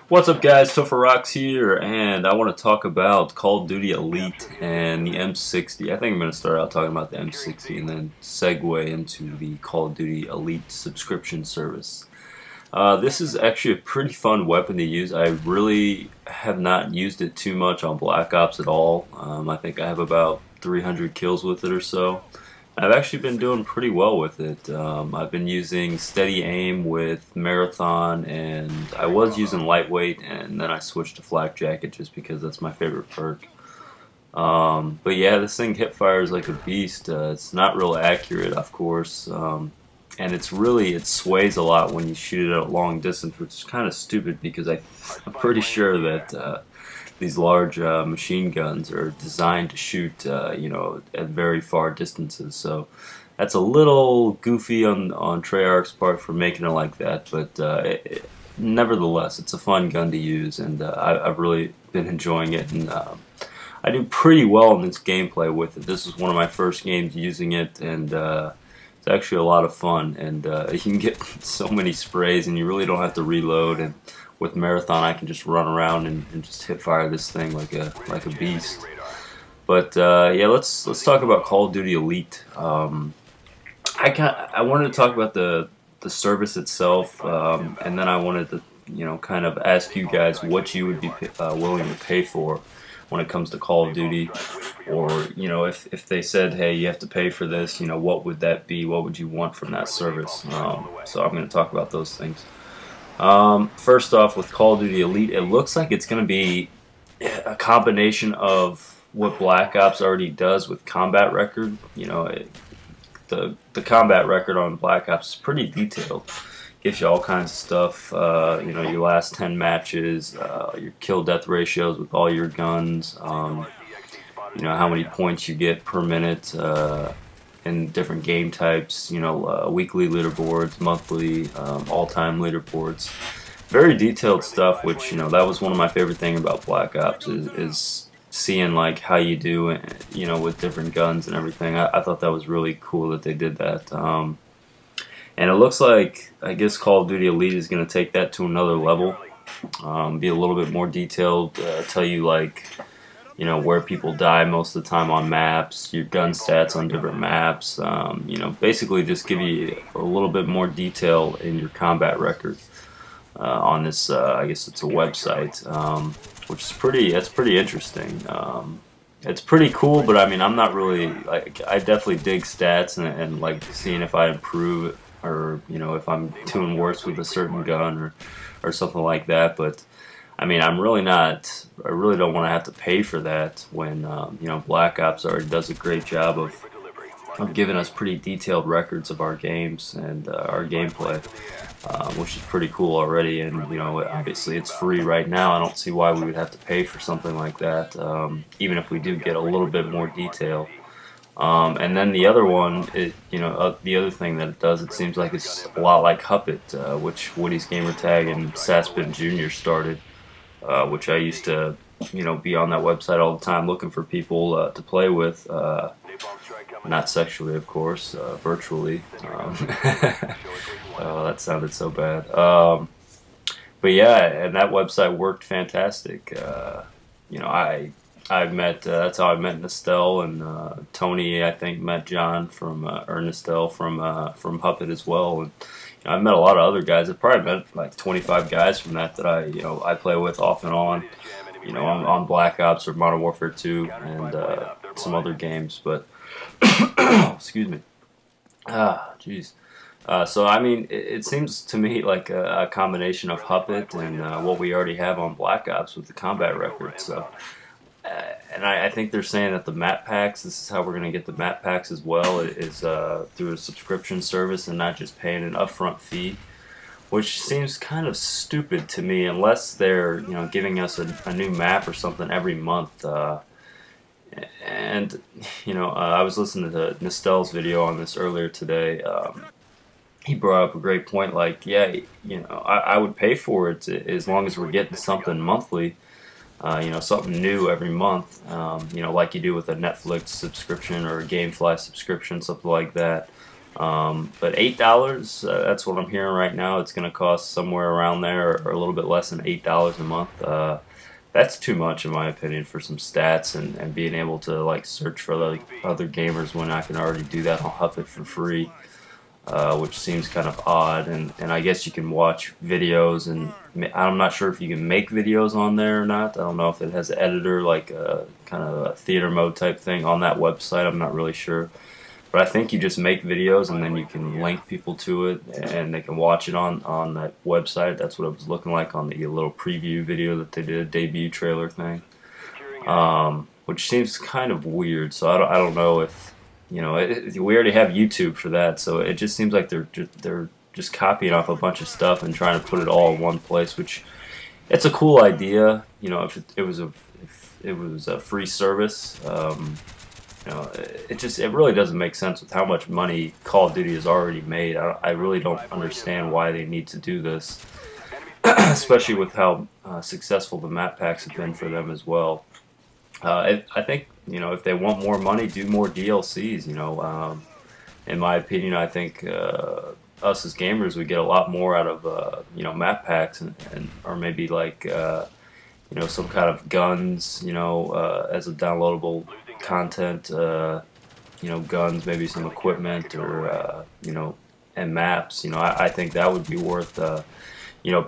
What's up, guys? Topher here, and I want to talk about Call of Duty Elite and the M60. I think I'm going to start out talking about the M60 and then segue into the Call of Duty Elite subscription service. This is actually a pretty fun weapon to use. I really have not used it too much on Black Ops at all. I think I have about 300 kills with it or so. I've actually been doing pretty well with it. I've been using steady aim with marathon, and I was using lightweight, and then I switched to flak jacket just because that's my favorite perk. But yeah, this thing hip fires like a beast. It's not real accurate, of course, and it sways a lot when you shoot it at a long distance, which is kind of stupid because I'm pretty sure that these large machine guns are designed to shoot, at very far distances. So that's a little goofy on Treyarch's part for making it like that. But nevertheless, it's a fun gun to use, and I've really been enjoying it. And I do pretty well in this gameplay with it. This is one of my first games using it, and it's actually a lot of fun. And you can get so many sprays, and you really don't have to reload. And with marathon, I can just run around and just hip fire this thing like a beast. But yeah, let's talk about Call of Duty Elite. I wanted to talk about the service itself, and then I wanted to kind of ask you guys what you would be willing to pay for when it comes to Call of Duty, or if they said, hey, you have to pay for this, what would that be? What would you want from that service? So I'm going to talk about those things. First off, with Call of Duty Elite, it looks like it's going to be a combination of what Black Ops already does with combat record. The combat record on Black Ops is pretty detailed. Gives you all kinds of stuff. Your last 10 matches, your kill death ratios with all your guns. How many points you get per minute. In different game types, weekly leaderboards, monthly, all-time leaderboards. Very detailed stuff, which, that was one of my favorite things about Black Ops is seeing, like, how you do, with different guns and everything. I thought that was really cool that they did that. And it looks like, I guess Call of Duty Elite is going to take that to another level. Be a little bit more detailed, tell you, like, where people die most of the time on maps, your gun stats on different maps, basically just give you a little bit more detail in your combat record on this, I guess it's a website, which is that's pretty interesting. It's pretty cool, but I mean, I'm not really, I definitely dig stats and like seeing if I improve or, if I'm doing worse with a certain gun or something like that, but I mean, I really don't want to have to pay for that when, Black Ops already does a great job of giving us pretty detailed records of our games and our gameplay, which is pretty cool already. And, obviously it's free right now. I don't see why we would have to pay for something like that, even if we do get a little bit more detail. And then the other one, the other thing that it does, it seems like it's a lot like Huppet, which Woody's Gamertag and Saspin Jr. started. Which I used to, be on that website all the time looking for people to play with, not sexually, of course, virtually. Oh, that sounded so bad. But yeah, and that website worked fantastic. I met, that's how I met Nestel, and Tony, I think, met John from, or Nestel from Huppet as well. And, I've met a lot of other guys. I've probably met like 25 guys from that I play with off and on, on Black Ops or Modern Warfare 2 and some other games. But excuse me. Jeez. So I mean, it seems to me like a combination of Huppet and what we already have on Black Ops with the combat record. So. And I think they're saying that the map packs, this is how we're going to get the map packs as well, is through a subscription service and not just paying an upfront fee, which seems kind of stupid to me unless they're giving us a new map or something every month. And I was listening to Nestel's video on this earlier today. He brought up a great point, like, yeah, I would pay for it as long as we're getting something monthly. Something new every month, like you do with a Netflix subscription or a GameFly subscription, something like that. But $8, that's what I'm hearing right now. It's going to cost somewhere around there, or a little bit less than $8 a month. That's too much, in my opinion, for some stats and being able to like search for other gamers when I can already do that on Huff It for free, which seems kind of odd. And I guess you can watch videos, and I'm not sure if you can make videos on there or not. I don't know if it has an editor, like a kind of a theater mode type thing on that website. I'm not really sure. But I think you just make videos and then you can link people to it and they can watch it on that website. That's what it was looking like on the little preview video that they did, a debut trailer thing, which seems kind of weird. So I don't know if, we already have YouTube for that, so it just seems like they're just copying off a bunch of stuff and trying to put it all in one place, which it's a cool idea. If it was a free service. It really doesn't make sense with how much money Call of Duty has already made. I really don't understand why they need to do this, especially with how successful the map packs have been for them as well. I think if they want more money, do more DLCs. In my opinion, I think us as gamers would get a lot more out of map packs or maybe like some kind of guns as a downloadable content, guns, maybe some equipment, or and maps. I think that would be worth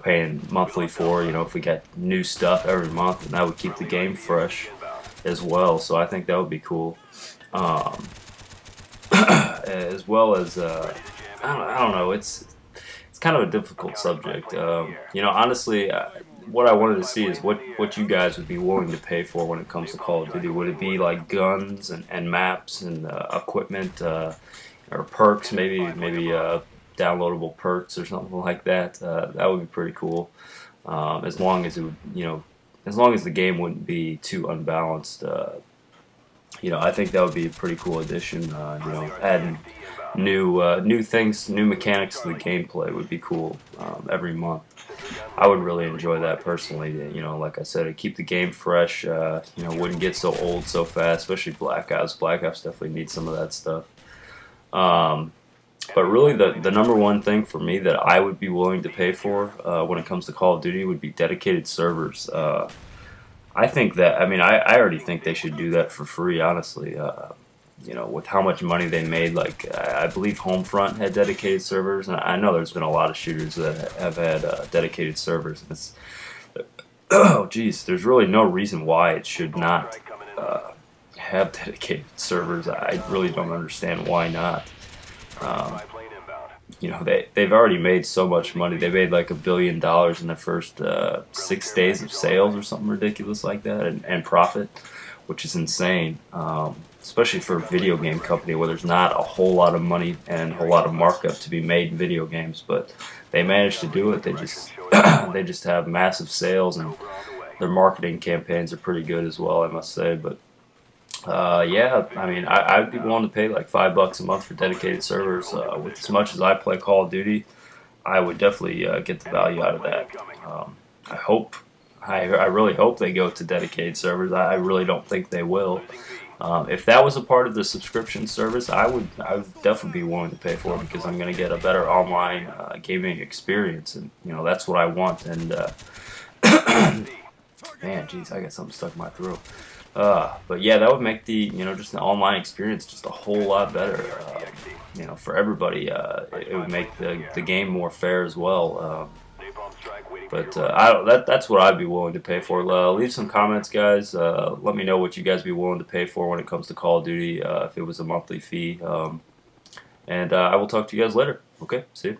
paying monthly for. If we get new stuff every month, and that would keep the game fresh as well. So I think that would be cool. As well as I don't know. It's kind of a difficult subject. Honestly. What I wanted to see is what you guys would be willing to pay for when it comes to Call of Duty. Would it be like guns and maps and equipment, or perks, maybe downloadable perks or something like that? That would be pretty cool. As long as as long as the game wouldn't be too unbalanced. I think that would be a pretty cool addition. Adding new things, new mechanics to the gameplay would be cool every month. I would really enjoy that personally. Like I said, it'd keep the game fresh. Wouldn't get so old so fast, especially Black Ops. Black Ops definitely needs some of that stuff. But really, the number one thing for me that I would be willing to pay for when it comes to Call of Duty would be dedicated servers. I think that, I already think they should do that for free, honestly. With how much money they made, like I believe Homefront had dedicated servers, and I know there's been a lot of shooters that have had dedicated servers. And it's, oh geez, there's really no reason why it should not have dedicated servers. I really don't understand why not. They've already made so much money. They made like $1 billion in the first 6 days of sales or something ridiculous like that, and profit, which is insane. Especially for a video game company where there's not a whole lot of money and a whole lot of markup to be made in video games, but they managed to do it. They just they just have massive sales, and their marketing campaigns are pretty good as well, I must say. But yeah, I'd be willing to pay like $5 a month for dedicated servers. With as much as I play Call of Duty, I would definitely get the value out of that. I really hope they go to dedicated servers. I really don't think they will. If that was a part of the subscription service, I would definitely be willing to pay for it, because I'm going to get a better online gaming experience, and that's what I want. And man, geez, I got something stuck in my throat. But yeah, that would make the just the online experience just a whole lot better. For everybody, it would make the game more fair as well. But that's what I'd be willing to pay for. Leave some comments, guys. Let me know what you guys be willing to pay for when it comes to Call of Duty, if it was a monthly fee. And I will talk to you guys later. Okay, see you.